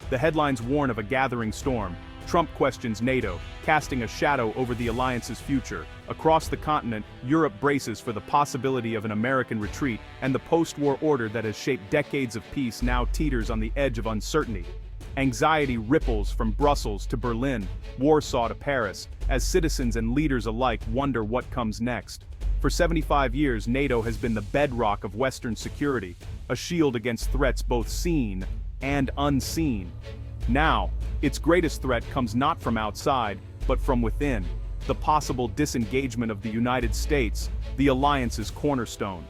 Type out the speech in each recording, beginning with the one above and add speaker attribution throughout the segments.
Speaker 1: The headlines warn of a gathering storm. Trump questions NATO, casting a shadow over the alliance's future. Across the continent, Europe braces for the possibility of an American retreat, and the post-war order that has shaped decades of peace now teeters on the edge of uncertainty. Anxiety ripples from Brussels to Berlin, Warsaw to Paris, as citizens and leaders alike wonder what comes next. For 75 years, NATO has been the bedrock of Western security, a shield against threats both seen and unseen. Now, its greatest threat comes not from outside, but from within. The possible disengagement of the United States, the alliance's cornerstone.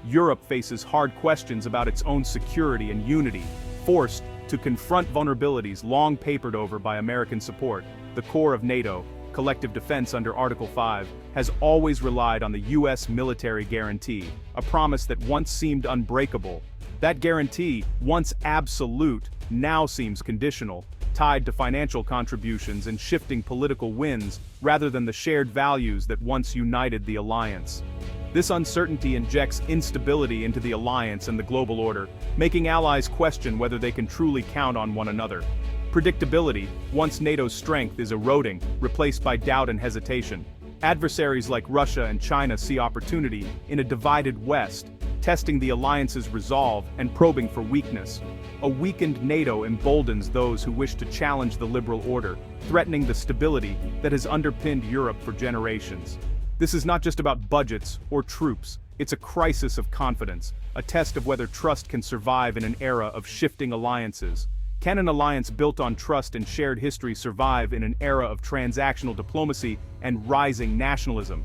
Speaker 1: Europe faces hard questions about its own security and unity, forced to confront vulnerabilities long papered over by American support. The core of NATO, collective defense under Article 5, has always relied on the U.S. military guarantee, a promise that once seemed unbreakable. That guarantee, once absolute, now seems conditional, tied to financial contributions and shifting political winds, rather than the shared values that once united the alliance. This uncertainty injects instability into the alliance and the global order, making allies question whether they can truly count on one another. Predictability, once NATO's strength, is eroding, replaced by doubt and hesitation. Adversaries like Russia and China see opportunity in a divided West, testing the alliance's resolve and probing for weakness. A weakened NATO emboldens those who wish to challenge the liberal order, threatening the stability that has underpinned Europe for generations. This is not just about budgets or troops, it's a crisis of confidence, a test of whether trust can survive in an era of shifting alliances. Can an alliance built on trust and shared history survive in an era of transactional diplomacy and rising nationalism?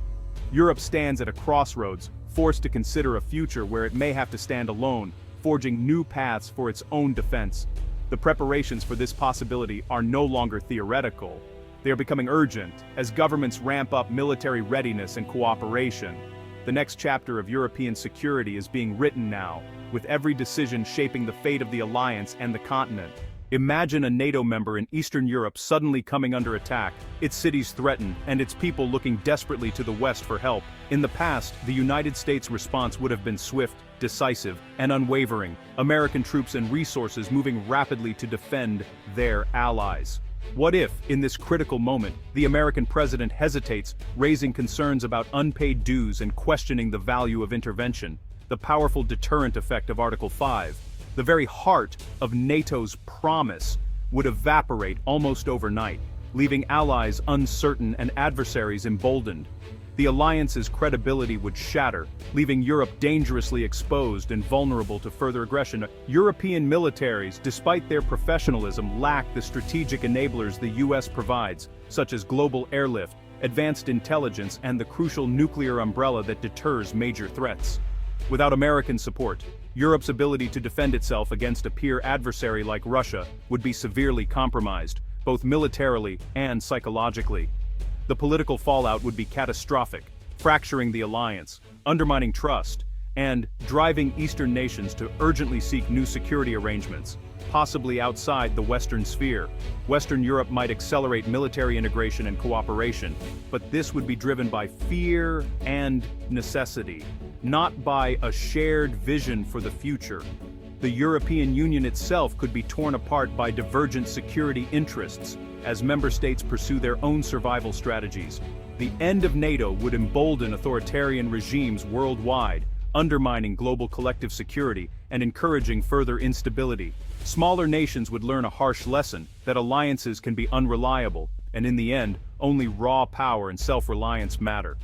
Speaker 1: Europe stands at a crossroads, forced to consider a future where it may have to stand alone, forging new paths for its own defense. The preparations for this possibility are no longer theoretical. They are becoming urgent, as governments ramp up military readiness and cooperation. The next chapter of European security is being written now, with every decision shaping the fate of the alliance and the continent. Imagine a NATO member in Eastern Europe suddenly coming under attack, its cities threatened, and its people looking desperately to the West for help. In the past, the United States' response would have been swift, decisive, and unwavering, American troops and resources moving rapidly to defend their allies. What if, in this critical moment, the American president hesitates, raising concerns about unpaid dues and questioning the value of intervention? The powerful deterrent effect of Article 5, the very heart of NATO's promise, would evaporate almost overnight, leaving allies uncertain and adversaries emboldened. The alliance's credibility would shatter, leaving Europe dangerously exposed and vulnerable to further aggression. European militaries, despite their professionalism, lack the strategic enablers the U.S. provides, such as global airlift, advanced intelligence, and the crucial nuclear umbrella that deters major threats. Without American support, Europe's ability to defend itself against a peer adversary like Russia would be severely compromised, both militarily and psychologically. The political fallout would be catastrophic, fracturing the alliance, undermining trust, and driving Eastern nations to urgently seek new security arrangements, possibly outside the Western sphere. Western Europe might accelerate military integration and cooperation, but this would be driven by fear and necessity, not by a shared vision for the future. The European Union itself could be torn apart by divergent security interests, as member states pursue their own survival strategies. The end of NATO would embolden authoritarian regimes worldwide, undermining global collective security and encouraging further instability. Smaller nations would learn a harsh lesson that alliances can be unreliable, and in the end, only raw power and self-reliance matter.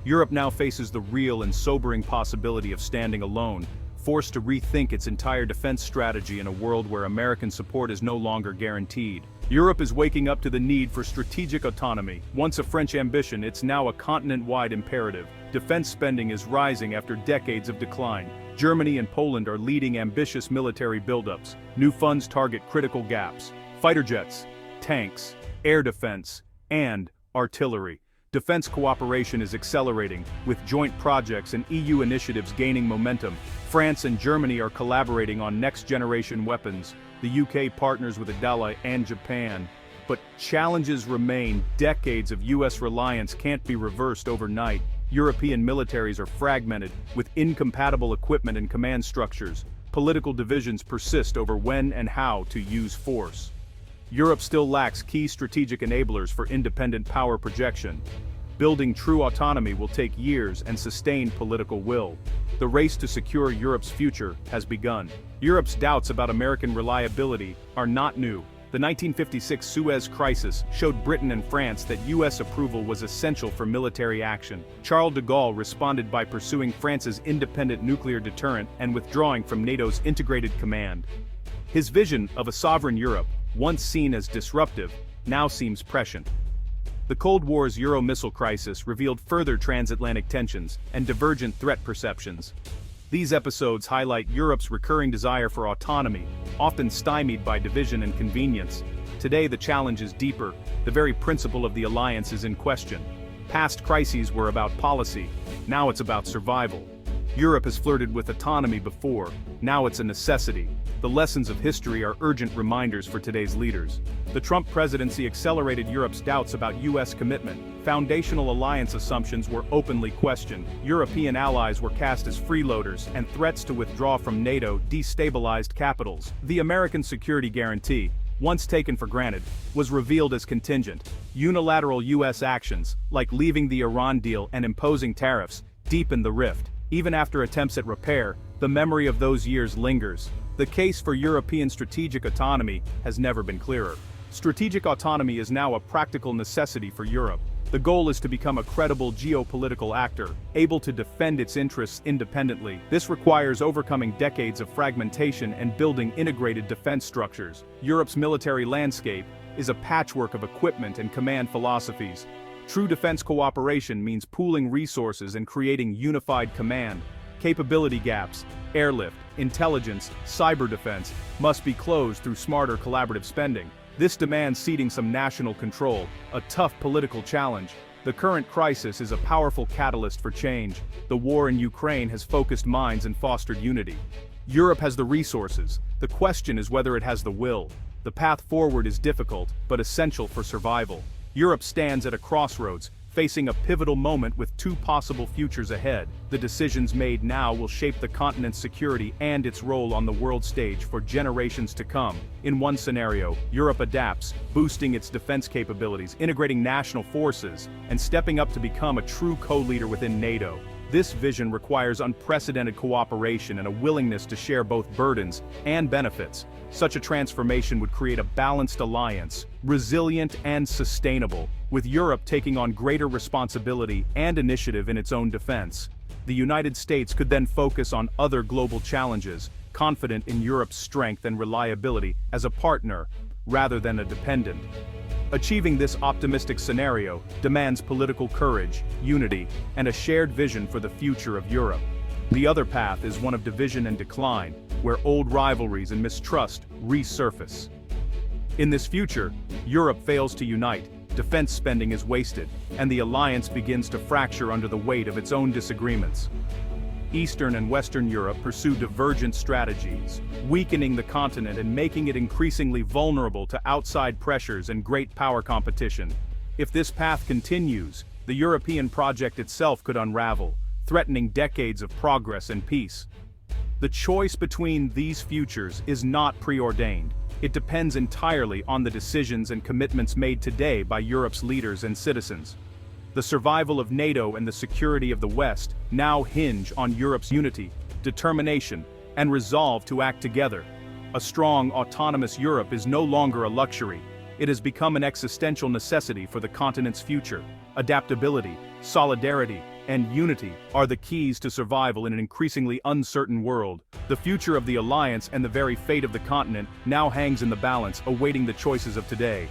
Speaker 1: Europe now faces the real and sobering possibility of standing alone, forced to rethink its entire defense strategy in a world where American support is no longer guaranteed. Europe is waking up to the need for strategic autonomy. Once a French ambition, it's now a continent-wide imperative. Defense spending is rising after decades of decline. Germany and Poland are leading ambitious military buildups. New funds target critical gaps: fighter jets, tanks, air defense, and artillery. Defense cooperation is accelerating, with joint projects and EU initiatives gaining momentum. France and Germany are collaborating on next-generation weapons. The UK partners with Italy and Japan. But challenges remain. Decades of US reliance can't be reversed overnight. European militaries are fragmented, with incompatible equipment and command structures. political divisions persist over when and how to use force. Europe still lacks key strategic enablers for independent power projection. Building true autonomy will take years and sustained political will. The race to secure Europe's future has begun. Europe's doubts about American reliability are not new. The 1956 Suez Crisis showed Britain and France that US approval was essential for military action. Charles de Gaulle responded by pursuing France's independent nuclear deterrent and withdrawing from NATO's integrated command. His vision of a sovereign Europe, once seen as disruptive, now seems prescient. The Cold War's Euro missile crisis revealed further transatlantic tensions and divergent threat perceptions. These episodes highlight Europe's recurring desire for autonomy, often stymied by division and convenience. Today the challenge is deeper. The very principle of the alliance is in question. Past crises were about policy, now it's about survival. Europe has flirted with autonomy before, now it's a necessity. The lessons of history are urgent reminders for today's leaders. The Trump presidency accelerated Europe's doubts about US commitment. Foundational alliance assumptions were openly questioned. European allies were cast as freeloaders, and threats to withdraw from NATO destabilized capitals. The American security guarantee, once taken for granted, was revealed as contingent. Unilateral US actions, like leaving the Iran deal and imposing tariffs, deepened the rift. Even after attempts at repair, the memory of those years lingers. The case for European strategic autonomy has never been clearer. Strategic autonomy is now a practical necessity for Europe. The goal is to become a credible geopolitical actor, able to defend its interests independently. This requires overcoming decades of fragmentation and building integrated defense structures. Europe's military landscape is a patchwork of equipment and command philosophies. True defense cooperation means pooling resources and creating unified command. Capability gaps, airlift, intelligence, cyber defense must be closed through smarter collaborative spending. This demands ceding some national control, a tough political challenge. The current crisis is a powerful catalyst for change. The war in Ukraine has focused minds and fostered unity. Europe has the resources. The question is whether it has the will. The path forward is difficult, but essential for survival. Europe stands at a crossroads, facing a pivotal moment with two possible futures ahead. The decisions made now will shape the continent's security and its role on the world stage for generations to come. In one scenario, Europe adapts, boosting its defense capabilities, integrating national forces, and stepping up to become a true co-leader within NATO. This vision requires unprecedented cooperation and a willingness to share both burdens and benefits. Such a transformation would create a balanced alliance, resilient and sustainable, with Europe taking on greater responsibility and initiative in its own defense. The United States could then focus on other global challenges, confident in Europe's strength and reliability as a partner, rather than a dependent. Achieving this optimistic scenario demands political courage, unity, and a shared vision for the future of Europe. The other path is one of division and decline, where old rivalries and mistrust resurface. In this future, Europe fails to unite, defense spending is wasted, and the alliance begins to fracture under the weight of its own disagreements. Eastern and Western Europe pursue divergent strategies, weakening the continent and making it increasingly vulnerable to outside pressures and great power competition. If this path continues, the European project itself could unravel, threatening decades of progress and peace. The choice between these futures is not preordained. It depends entirely on the decisions and commitments made today by Europe's leaders and citizens. The survival of NATO and the security of the West now hinge on Europe's unity, determination, and resolve to act together. A strong, autonomous Europe is no longer a luxury. It has become an existential necessity for the continent's future. Adaptability, solidarity, and unity are the keys to survival in an increasingly uncertain world. The future of the alliance and the very fate of the continent now hangs in the balance, awaiting the choices of today.